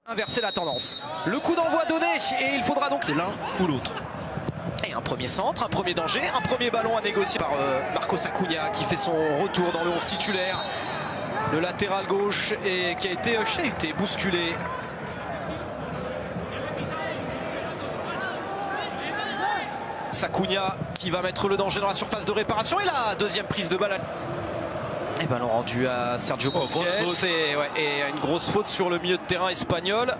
Inverser la tendance. Le coup d'envoi donné et il faudra donc c'est l'un ou l'autre. Et un premier centre, un premier danger, un premier ballon à négocier par Marcos Acuna qui fait son retour dans le 11 titulaire. Le latéral gauche et qui a été chahuté, bousculé. Acuna qui va mettre le danger dans la surface de réparation et la deuxième prise de balle. Et ballon rendu à Sergio Busquets et une grosse faute sur le milieu de terrain espagnol.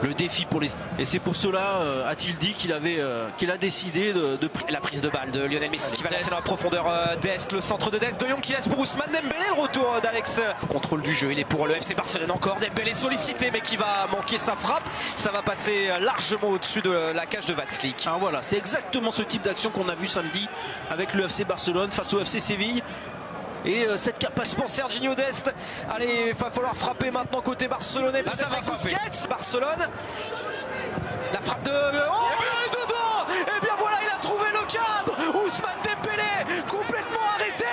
Le défi pour les... Et c'est pour cela, a-t-il dit qu'il a décidé de... La prise de balle de Lionel Messi qui va lancer dans la profondeur d'Est, le centre de Dest, De Jong qui laisse pour Ousmane Dembélé, le retour d'Alex. Contrôle du jeu, il est pour le FC Barcelone encore, Dembélé sollicité mais qui va manquer sa frappe. Ça va passer largement au-dessus de la cage de Vatslik. Ah voilà, c'est exactement ce type d'action qu'on a vu samedi avec le FC Barcelone face au FC Séville. Et cette capacité pour Serginho Dest. Allez, il va falloir frapper maintenant côté barcelonais. Là, ça va Busquets, Barcelone. La frappe de... Oh, il est dedans. Et bien voilà, il a trouvé le cadre. Ousmane Dembélé, complètement arrêté.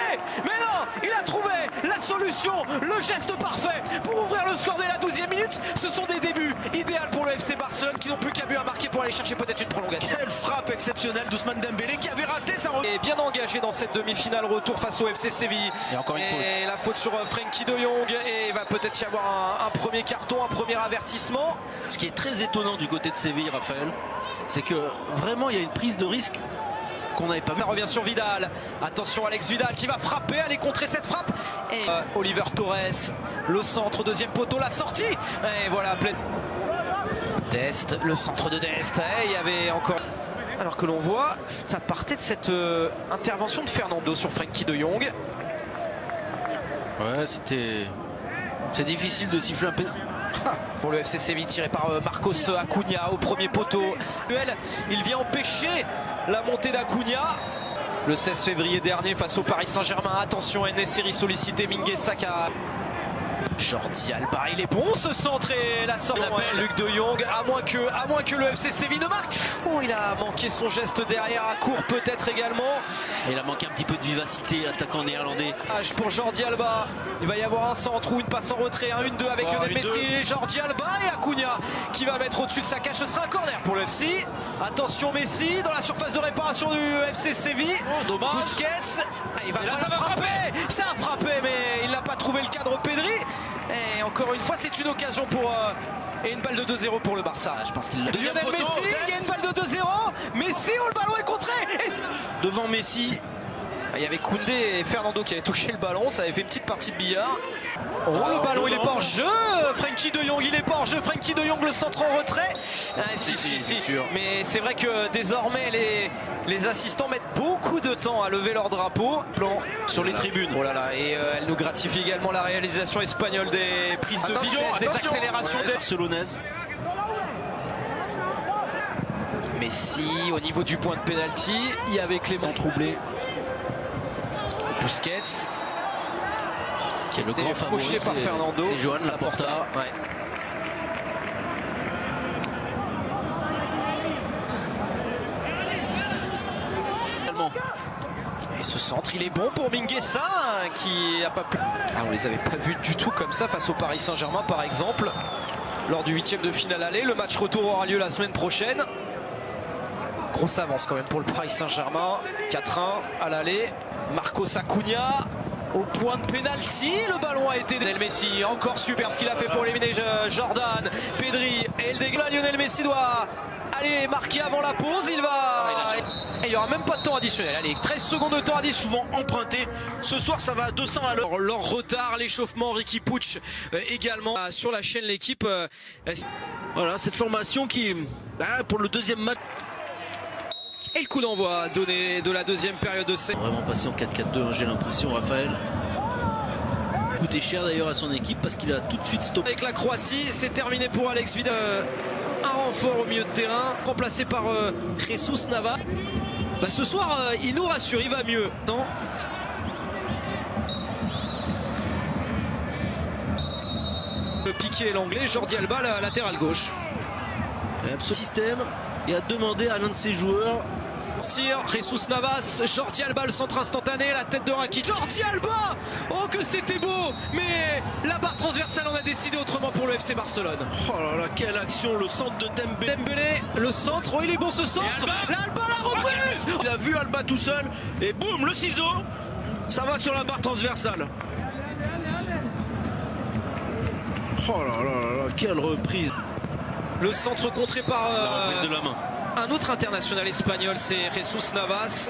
Mais non, il a trouvé la solution, le geste parfait pour ouvrir le score dès la 12e minute. Ce sont des débuts idéaux pour le FC Barcelone qui n'ont plus qu'à but à marquer pour aller chercher peut-être une prolongation. Quelle frappe exceptionnelle d'Ousmane Dembélé qui avait raté sa... Et bien engagé dans cette demi-finale retour face au FC Séville. Et encore une faute. Et la faute sur Frenkie de Jong. Et il va peut-être y avoir un premier carton, un premier avertissement. Ce qui est très étonnant du côté de Séville, Raphaël, c'est que vraiment il y a une prise de risque qu'on n'avait pas vu. Ça revient sur Vidal. Attention Alex Vidal qui va frapper, aller contrer cette frappe. Et Oliver Torres, le centre, deuxième poteau, la sortie. Et voilà, plein. Dest, le centre de Dest. Et il y avait encore... Alors que l'on voit, ça partait de cette intervention de Fernando sur Frenkie de Jong. Ouais, c'est difficile de siffler un peu. Pour le FC Séville tiré par Marcos Acuna au premier poteau. Il vient empêcher la montée d'Acuna. Le 16 février dernier face au Paris Saint-Germain. Attention, En-Nesyri sollicité, Mingueza. Jordi Alba, il est bon ce centre et la sortie. Luc de Jong, à moins que le FC Séville ne marque. Oh, il a manqué son geste derrière à court peut-être également. Et il a manqué un petit peu de vivacité, attaquant néerlandais. Pour Jordi Alba, il va y avoir un centre ou une passe en retrait, un 1-2 avec Lionel Messi, Jordi Alba et Acuna qui va mettre au-dessus de sa cage. Ce sera un corner pour le FC. Attention Messi dans la surface de réparation du FC Séville. Oh, dommage. Busquets, il va frapper. Ça a frappé mais il n'a pas trouvé le cadre Pedri. Et encore une fois, c'est une occasion pour... et une balle de 2-0 pour le Barça. Je pense qu'il l'a. Lionel Messi, il y a une balle de 2-0. Messi, oh, le ballon est contré. Devant Messi. Il y avait Koundé et Fernando qui avaient touché le ballon. Ça avait fait une petite partie de billard. Oh, le ballon, il est pas en jeu. Frenkie de Jong, il est pas en jeu. Frenkie de Jong, le centre en retrait. Si. Sûr. Mais c'est vrai que désormais, les assistants mettent beaucoup de temps à lever leur drapeau. Plan sur les tribunes. Oh là là, et elle nous gratifie également la réalisation espagnole des prises de vitesse, des accélérations des barcelonaises. Messi au niveau du point de pénalty, il y avait Clément troublé. Busquets qui est le grand favori par Fernando et Joan Laporta. Ouais. Et ce centre, il est bon pour Mingueza qui a pas pu... Ah, on les avait pas vus du tout comme ça face au Paris Saint-Germain par exemple. Lors du 8e de finale aller, le match retour aura lieu la semaine prochaine. Grosse avance quand même pour le Paris Saint-Germain. 4-1 à l'aller. Marcos Acuna au point de pénalty. Le ballon a été... Lionel Messi, encore super ce qu'il a fait pour éliminer Jordan, Pedri et le dégât. Lionel Messi doit aller marquer avant la pause. Il va... Et il n'y aura même pas de temps additionnel. Allez, 13 secondes de temps additionnel. Souvent emprunté. Ce soir, ça va à 200 à l'heure. Leur retard, l'échauffement, Riqui Puig également sur la chaîne L'équipe. Voilà, cette formation qui, pour le deuxième match. Et le coup d'envoi donné de la deuxième période de cette. Vraiment passé en 4-4-2, j'ai l'impression, Raphaël. Coûté cher d'ailleurs à son équipe parce qu'il a tout de suite stoppé. Avec la Croatie, c'est terminé pour Alex Vidal. Un renfort au milieu de terrain, remplacé par Jesus Nava. Ce soir, il nous rassure, il va mieux. Non. Le piqué l'anglais, Jordi Alba, latéral gauche. Ce système et a demandé à l'un de ses joueurs Tir, Jesus Navas, Jordi Alba, le centre instantané, la tête de Rakitic. Jordi Alba! Oh que c'était beau! Mais la barre transversale en a décidé autrement pour le FC Barcelone. Oh là là, quelle action, le centre de Dembélé. Dembélé, le centre, oh il est bon ce centre! Alba la reprise! Il a vu Alba tout seul et boum, le ciseau. Ça va sur la barre transversale. Oh là là là là, quelle reprise. Le centre contré par La reprise de la main. un autre international espagnol, c'est Jesus Navas.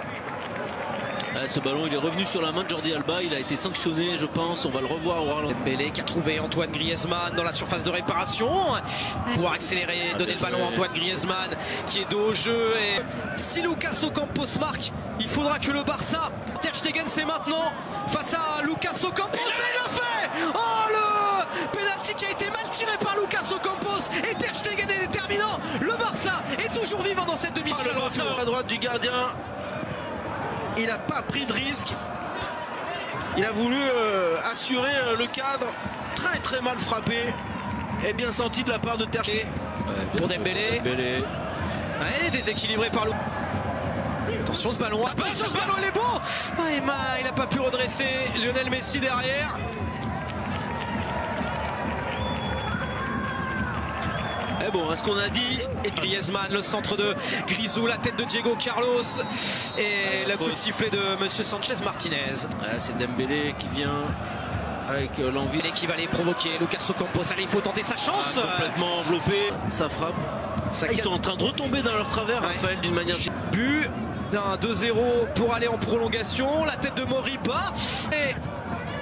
Ce ballon, il est revenu sur la main de Jordi Alba. Il a été sanctionné, je pense. On va le revoir au ralenti. Dembélé qui a trouvé Antoine Griezmann dans la surface de réparation. Pouvoir accélérer, donner le ballon à Antoine Griezmann qui est dos au jeu. Et si Lucas Ocampos marque, il faudra que le Barça. Ter Stegen, c'est maintenant face à Lucas Ocampos. Et il l'a fait! Oh, le pénalty qui a été mal tiré par Lucas Ocampos. Et Ter Stegen est déterminant. Le Barça est toujours vivant dans cette demi-finale. Le Barça à droite du gardien. Il n'a pas pris de risque. Il a voulu assurer le cadre. Très très mal frappé. Et bien senti de la part de Ter Stegen. Pour Dembélé. Ouais, déséquilibré par attention ce ballon. Attention ce ballon, il est bon. Il n'a pas pu redresser Lionel Messi derrière. Et bon, ce qu'on a dit. Et Griezmann, le centre de Grisou, la tête de Diego Carlos et le coup de sifflet de Monsieur Sanchez Martinez. C'est Dembélé qui vient avec l'envie. Et qui va les provoquer. Lucas Ocampos, allez, il faut tenter sa chance. Complètement enveloppé. Ça frappe. Ils sont en train de retomber dans leur travers, Raphaël, d'une manière générale. But d'un 2-0 pour aller en prolongation. La tête de Moriba. Et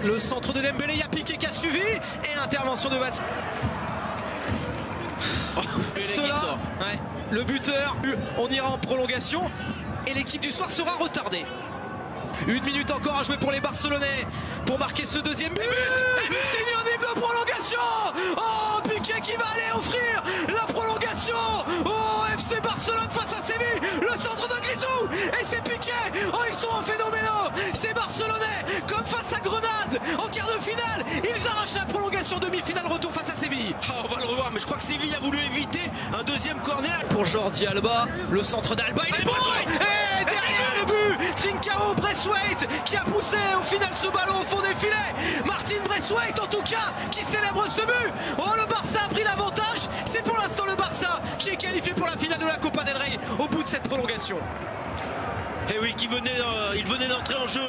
le centre de Dembélé, il y a Piqué qui a suivi. Et l'intervention de Vats. Ouais, le buteur, on ira en prolongation et l'équipe du soir sera retardée. 1 minute encore à jouer pour les Barcelonais pour marquer ce deuxième but. C'est unanime de prolongation. Oh, Piqué qui va aller offrir la prolongation au FC Barcelone face à Séville. Le centre de Grisou et c'est Piqué. Oh, ils sont phénoménaux. Ces Barcelonais, comme face à Grenade en quart de finale, ils arrachent la prolongation, demi-finale retour face à Séville. On va le revoir, mais je crois que Séville a voulu éviter un deuxième corner. Pour Jordi Alba, le centre d'Alba, il est bon. Et derrière le but, Trincao Braithwaite qui a poussé au final ce ballon au fond des filets. Martin Braithwaite en tout cas qui célèbre ce but. Oh, le Barça a pris l'avantage. C'est pour l'instant le Barça qui est qualifié pour la finale de la Copa del Rey au bout de cette prolongation. Et oui, il venait d'entrer en jeu.